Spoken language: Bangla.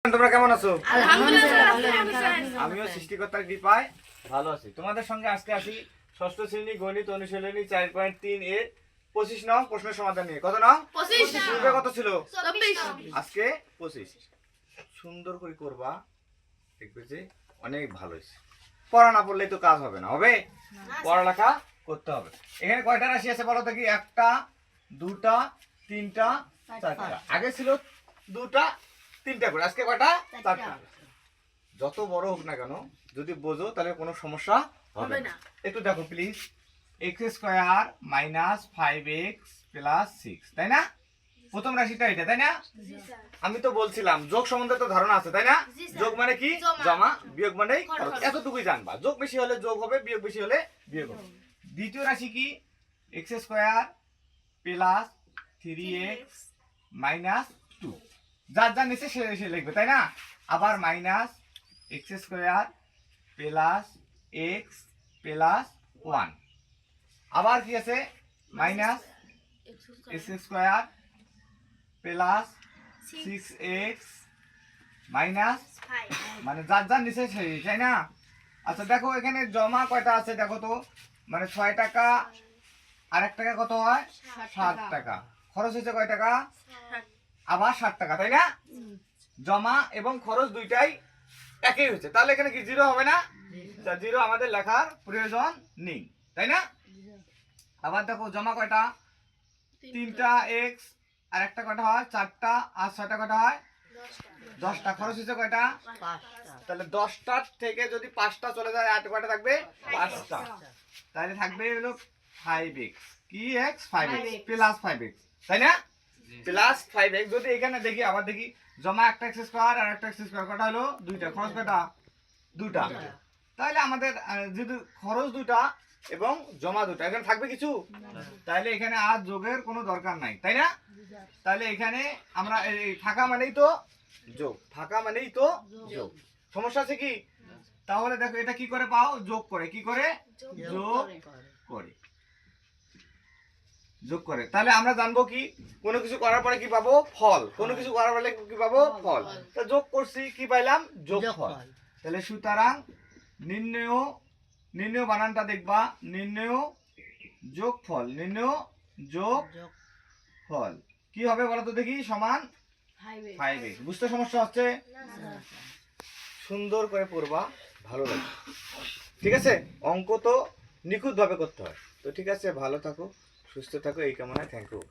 তোমরা কেমন আছো? আলহামদুলিল্লাহ। আমিও সৃষ্টিকর্তার কৃপায় ভালো আছি। তোমাদের সঙ্গে আজকে আসি ষষ্ঠ শ্রেণী গণিত অনুশীলনী 4.3 এর 25 নং প্রশ্নের সমাধান নিয়ে। কত নং? 25 নং। পূর্বে কত ছিল? 24 আজকে 25। সুন্দর করে করবা, দেখবে যে অনেক ভালো হয়েছে। পড়া না পড়লেই তো কাজ হবে না, হবে? পড়ালেখা করতে হবে। এখানে কয়টা রাশি আছে বলো দেখি? একটা, দুটা, তিনটা, চারটা। আগে ছিল দুটা, তিনটা করে, আজকে কয়টা? চারটা। যত বড় হোক না কেন, যদি বোঝো তাহলে কোনো সমস্যা হবে না। একটু দেখো please, x² minus 5x plus 6, তাই না? প্রথম রাশিটা এটা, তাই না? আমি তো বলছিলাম যোগ সম্বন্ধে তো ধারণা আছে, তাই না? যোগ মানে কি? জমা, বিয়োগ মানে খরচ। এতটুকুই জানবা। যোগ বেশি হলে যোগ হবে, বিয়োগ বেশি হলে বিয়োগ হবে। দ্বিতীয় রাশি কি? x² প্লাস 3x মাইনাস 2, যার যা নিচে সে লিখবে, তাই না? আবার minus x² plus x plus 1, আবার কি আছে? Minus x² plus 6x minus, মানে যার যার নিচে সেই, তাই না? আচ্ছা দেখো এখানে জমা কয়টা আছে দেখো তো, মানে 6 টাকা আর 1 টাকা কত হয়? 7 টাকা। খরচ হয়েছে কয় টাকা? আবার 7 টাকা, তাই না? জমা এবং খরচ দুইটাই একই হচ্ছে, তাহলে এখানে কি জিরো হবে না? জিরো আমাদের লেখার প্রয়োজন নেই, তাই না? আবার দেখো জমা কয়টা? 3টা x আর 1টা কয়টা হয়? 4টা, আর 6টা কয়টা হয়? 10টা। খরচ হচ্ছে কয়টা? 5টা। তাহলে 10টা থেকে যদি 5টা চলে যায় আর কয়টা থাকবে? 5টা। তাহলে থাকবে হলো 5x। কি x? 5x প্লাস 5x, তাই না? Plus 5x। যদি এখানে দেখি, আবার দেখি, জমা একটা x² আর একটা x² কয়টা হলো? 2টা। খরচ কয়টা? 2টা। তাহলে আমাদের যদি খরচ 2টা এবং জমা 2টা, এখানে থাকবে কিছু? তাহলে এখানে আর যোগের কোনো দরকার নাই, তাই না? তাহলে এখানে আমরা এই ফাঁকা মানেই তো যোগ, ফাঁকা মানেই তো যোগ। সমস্যা আছে কি? তাহলে দেখো এটা কি করে পাও? যোগ করে। কি করে? যোগ করে। যোগ করে। তাহলে আমরা জানবো কি? কোনো কিছু করার পরে কি পাবো? ফল। কোনো কিছু করার পরে কি পাবো? ফল। তা যোগ করছি, কি পাইলাম? যোগফল। তাহলে সুতরাং নির্ণয় বানানটা দেখবা, নির্ণয় যোগফল, নির্ণয় যোগফল কি হবে বলো তো দেখি? সমান 5x। বুঝতে সমস্যা হচ্ছে? সুন্দর করে পড়বা, ভালো লাগবে, ঠিক আছে? অঙ্ক তো নিখুঁত ভাবে করতে হয়। তো ঠিক আছে, ভালো থাকো, সুস্থ থাকো, এই কামনায়। Thank you.